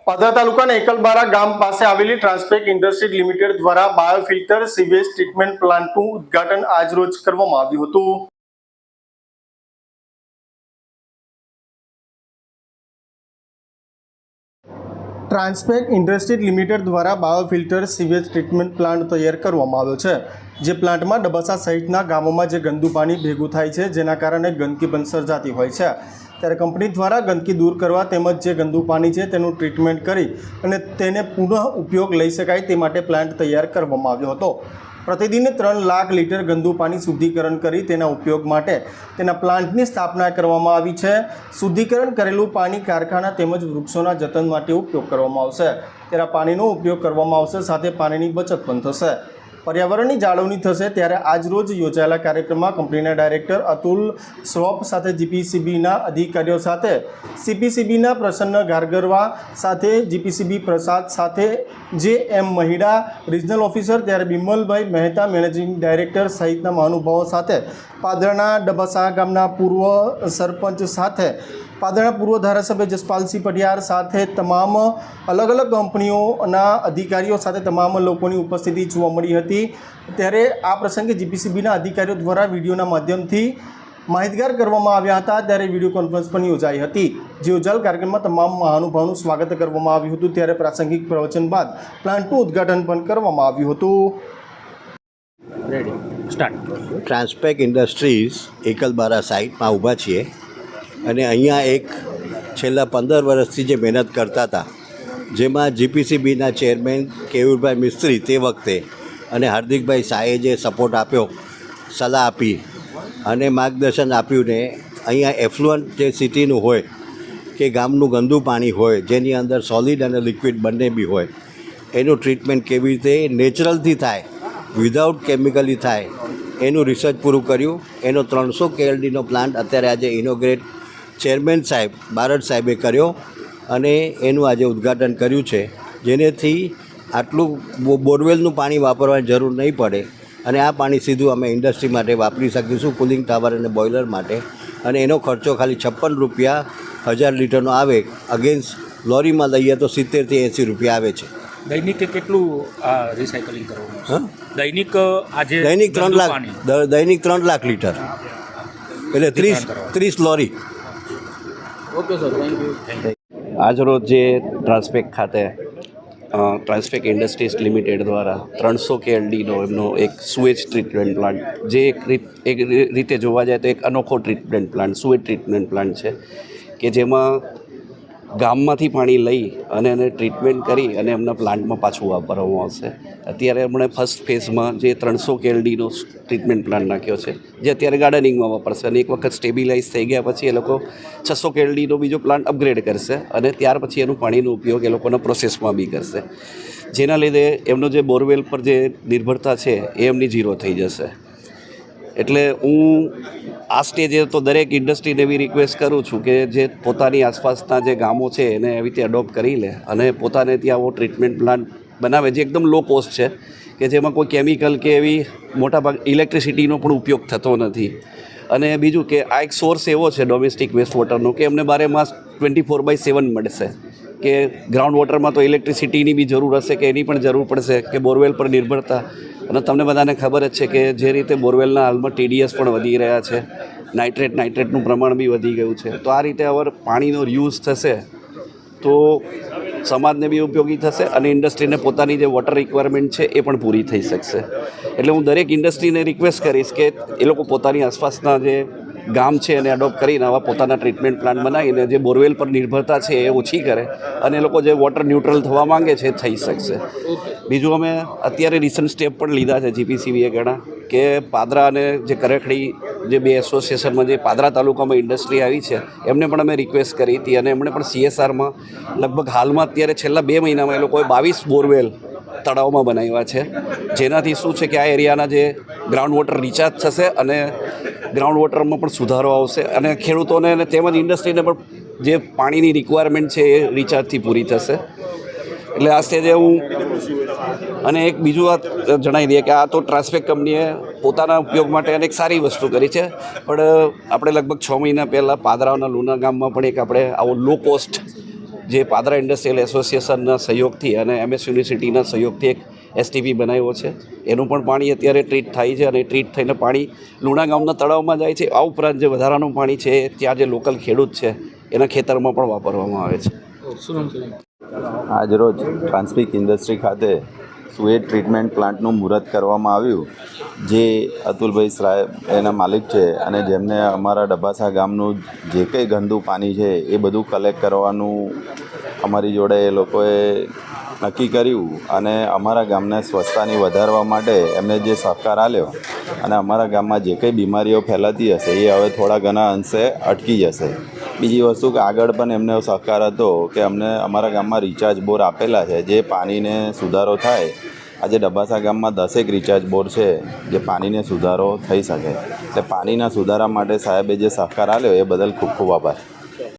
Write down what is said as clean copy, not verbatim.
પાદરા તાલુકાના એકલબારા ગામ પાસે આવેલી ટ્રાન્સપેક ઇન્ડસ્ટ્રીઝ લિમિટેડ દ્વારા બાયોફિલ્ટર સીવેજ ટ્રીટમેન્ટ પ્લાન્ટનું ઉદ્ઘાટન આજરોજ કરવામાં આવ્યું હતું। ટ્રાન્સપેક ઇન્ડસ્ટ્રીઝ લિમિટેડ દ્વારા બાયોફિલ્ટર સીવેજ ટ્રીટમેન્ટ પ્લાન્ટ તૈયાર કરવામાં આવ્યો છે, જે પ્લાન્ટમાં ડબસા સહિતના ગામોમાં જે ગંદુ પાણી ભેગું થાય છે, જેના કારણે ગંદકી પણ સર્જાતી હોય છે। ત્યારે કંપની દ્વારા ગંદકી દૂર કરવા તેમજ જે ગંદુ પાણી છે તેનું ટ્રીટમેન્ટ કરી અને તેને પુનઃ ઉપયોગ લઈ શકાય તે માટે પ્લાન્ટ તૈયાર કરવામાં આવ્યો હતો। પ્રતિદિન 3 લાખ લીટર ગંદુ પાણી શુદ્ધિકરણ કરી તેના ઉપયોગ માટે તેના પ્લાન્ટની સ્થાપના કરવામાં આવી છે। શુદ્ધિકરણ કરેલું પાણી કારખાના તેમજ વૃક્ષોના જતન માટે ઉપયોગ કરવામાં આવશે। ત્યારે પાણીનો ઉપયોગ કરવામાં આવશે, સાથે પાણીની બચત પણ થશે, પર્યાવરણની જાળવણી થશે। ત્યારે આજરોજ યોજાયેલા કાર્યક્રમમાં કંપનીના ડાયરેક્ટર અતુલ શ્રોફ સાથે જીપીસીબીના અધિકારીઓ સાથે સીપીસીબીના પ્રસન્ન ગારગરવા સાથે જીપીસીબી પ્રસાદ સાથે JM મહિડા રિજનલ ઓફિસર, ત્યારે બિમલભાઈ મહેતા મેનેજિંગ ડાયરેક્ટર સહિતના મહાનુભાવો સાથે પાદરાના ડબસા ગામના પૂર્વ સરપંચ સાથે પાદરાના પૂર્વ ધારાસભ્ય જસપાલસિંહ પઢિયાર સાથે તમામ અલગ અલગ કંપનીઓના અધિકારીઓ સાથે તમામ લોકોની ઉપસ્થિતિ જોવા મળી હતી। ત્યારે આ પ્રસંગે જીપીસીબીના અધિકારીઓ દ્વારા વિડીયોના માધ્યમથી માહિતગાર કરવામાં આવ્યા હતા। ત્યારે વિડીયો કોન્ફરન્સ પણ યોજાઈ હતી, જે યોજાયેલ કાર્યક્રમમાં તમામ મહાનુભાવોનું સ્વાગત કરવામાં આવ્યું હતું। ત્યારે પ્રાસંગિક પ્રવચન બાદ પ્લાન્ટનું ઉદ્ઘાટન પણ કરવામાં આવ્યું હતું। ટ્રાન્સપેક ઇન્ડસ્ટ્રીઝ એકલબારા સાઇટમાં ઊભા છીએ અને અહીંયા એક છેલ્લા 15 વર્ષથી જે મહેનત કરતા હતા, જેમાં જીપીસીબીના ચેરમેન કેયુરભાઈ મિસ્ત્રી તે વખતે અને હાર્દિકભાઈ શાહે જે સપોર્ટ આપ્યો, સલાહ આપી અને માર્ગદર્શન આપ્યું ને અહીંયા એફ્લુઅન્ટ જે સિટીનું હોય કે ગામનું ગંદુ પાણી હોય, જેની અંદર સોલિડ અને લિક્વિડ બંને બી હોય, એનું ટ્રીટમેન્ટ કેવી રીતે નેચરલથી થાય, વિધાઉટ કેમિકલી થાય, એનું રિસર્ચ પૂરું કર્યું। એનો 300 KLDનો પ્લાન્ટ અત્યારે આજે ઇનોગ્રેટ ચેરમેન સાહેબ બારડ સાહેબે કર્યો અને એનું આજે ઉદ્ઘાટન કર્યું છે, જેનેથી આટલું બોરવેલનું પાણી વાપરવાની જરૂર નહીં પડે અને આ પાણી સીધું અમે ઇન્ડસ્ટ્રી માટે વાપરી શકીશું, કુલિંગ ટાવર અને બોઇલર માટે। અને એનો ખર્ચો ખાલી 56 રૂપિયા 1000 લીટરનો આવે, અગેન્સ્ટ લોરીમાં લઈએ તો 70 થી 80 રૂપિયા આવે છે। દૈનિક કેટલું રિસાયકલિંગ કરવાનું? દૈનિક 3 લાખ લીટર એટલે 30 lorry. Okay sir, thank you. આજરોજ જે ટ્રાન્સપેક ખાતે ટ્રાન્સપેક ઇન્ડસ્ટ્રીઝ લિમિટેડ દ્વારા 300 KLDનો એમનો એક સુએજ ટ્રીટમેન્ટ પ્લાન્ટ, જે એક રીતે જોવા જાય તો એક અનોખો treatment plant, sewage treatment plant છે કે જેમાં ગામમાંથી પાણી લઈ અને એને ટ્રીટમેન્ટ કરી અને એમના પ્લાન્ટમાં પાછું વાપરવામાં આવશે। અત્યારે એમણે ફર્સ્ટ ફેઝમાં જે 300 KLDનો ટ્રીટમેન્ટ પ્લાન્ટ નાખ્યો છે, જે અત્યારે ગાર્ડનિંગમાં વાપરશે અને એક વખત સ્ટેબિલાઇઝ થઈ ગયા પછી એ લોકો 600 KLDનો બીજો પ્લાન્ટ અપગ્રેડ કરશે અને ત્યાર પછી એનું પાણીનો ઉપયોગ એ લોકોના પ્રોસેસમાં બી કરશે, જેના લીધે એમનો જે બોરવેલ પર જે નિર્ભરતા છે એ એમની ઝીરો થઈ જશે। એટલે હું આ સ્ટેજે તો દરેક ઇન્ડસ્ટ્રીને એવી રિક્વેસ્ટ કરું છું કે જે પોતાની આસપાસના જે ગામો છે એને એવી રીતે એડોપ્ટ કરી લે અને પોતાને ત્યાં આવો ટ્રીટમેન્ટ પ્લાન્ટ બનાવે, જે એકદમ લો કોસ્ટ છે, કે જેમાં કોઈ કેમિકલ કે એવી મોટાભાગ ઇલેક્ટ્રિસિટીનો પણ ઉપયોગ થતો નથી। અને બીજું કે આ એક સોર્સ એવો છે ડોમેસ્ટિક વેસ્ટ વોટરનો કે એમને 12 માસ 24/7 મળશે, કે ગ્રાઉન્ડ વોટરમાં તો ઇલેક્ટ્રિસિટીની બી જરૂર હશે કે એની પણ જરૂર પડશે, કે બોરવેલ પર નિર્ભરતા, અને તમને બધાને ખબર જ છે કે જે રીતે બોરવેલના હાલમાં TDS પણ વધી રહ્યા છે, નાઇટ્રેટનું પ્રમાણ બી વધી ગયું છે। તો આ રીતે અગર પાણીનો રીયુઝ થશે તો સમાજને બી ઉપયોગી થશે અને ઇન્ડસ્ટ્રીને પોતાની જે વોટર રિક્વાયરમેન્ટ છે એ પણ પૂરી થઈ શકશે। એટલે હું દરેક ઇન્ડસ્ટ્રીને રિક્વેસ્ટ કરીશ કે એ લોકો પોતાની આસપાસના જે ગામ છે એને એડોપ્ટ કરીને આવા પોતાના ટ્રીટમેન્ટ પ્લાન્ટ બનાવીને જે બોરવેલ પર નિર્ભરતા છે એ ઓછી કરે અને એ લોકો જે વોટર ન્યુટ્રલ થવા માંગે છે એ થઈ શકશે। બીજું અમે અત્યારે રિસન્ટ સ્ટેપ પણ લીધા છે જીપીસીબીએ ઘણા, કે પાદરા અને જે કરખડી જે 2 એસોસિએશનમાં જે પાદરા તાલુકામાં ઇન્ડસ્ટ્રી આવી છે એમને પણ અમે રિક્વેસ્ટ કરી હતી અને એમણે પણ CSRમાં લગભગ હાલમાં અત્યારે છેલ્લા 2 મહિનામાં એ લોકોએ 22 બોરવેલ તળાવમાં બનાવ્યા છે, જેનાથી શું છે કે આ એરિયાના જે ગ્રાઉન્ડ વોટર રિચાર્જ થશે અને ગ્રાઉન્ડ વોટરમાં પણ સુધારો આવશે અને ખેડૂતોને અને તેમજ ઇન્ડસ્ટ્રીને પણ જે પાણીની રિક્વાયરમેન્ટ છે એ રિચાર્જથી પૂરી થશે। એટલે આ સ્ટેજે હું અને એક બીજું વાત જણાવી દઈએ કે આ તો ટ્રાન્સપેક કંપનીએ પોતાના ઉપયોગ માટે અનેક સારી વસ્તુ કરી છે, પણ આપણે લગભગ 6 મહિના પહેલાં પાદરાના લુના ગામમાં પણ એક આપણે આવો લો કોસ્ટ જે પાદરા ઇન્ડસ્ટ્રીયલ એસોસિએશનના સહયોગથી અને MS યુનિવર્સિટીના સહયોગથી એક STP બનાવ્યો છે. એનું પણ પાણી અત્યારે ટ્રીટ થાય છે અને ટ્રીટ થઈને પાણી લુણા ગામના તળાવમાં જાય છે. આ ઉપરાંત જે વધારાનું પાણી છે ત્યાં જે લોકલ ખેડૂત છે એના ખેતરમાં પણ વાપરવામાં આવે છે. શું નામ છે? આજરોજ ટ્રાન્સપેક ઇન્ડસ્ટ્રી ખાતે સુએજ ટ્રીટમેન્ટ પ્લાન્ટનું મુહૂર્ત કરવામાં આવ્યું, જે અતુલભાઈ સાહેબ એના માલિક છે અને જેમને અમારા ડબાસા ગામનું જે કંઈ ગંદુ પાણી છે એ બધું કલેક્ટ કરવાનું અમારી જોડે એ લોકોએ નક્કી કર્યું અને અમારા ગામને સ્વચ્છતાની વધારવા માટે એમને જે સહકાર આપ્યો અને અમારા ગામમાં જે કંઈ બીમારીઓ ફેલાતી હશે એ હવે થોડા ઘણા અંશે અટકી જશે. બીજી વસ્તુ કે આગળ પણ એમને સહકાર હતો કે અમને અમારા ગામમાં રિચાર્જ બોર આપેલા છે, જે પાણીને સુધારો થાય. આજે ડબાસા ગામમાં 10 રિચાર્જ બોર છે જે પાણીને સુધારો થઈ શકે. એટલે પાણીના સુધારા માટે સાહેબે જે સહકાર આપ્યો એ બદલ ખૂબ ખૂબ આભાર.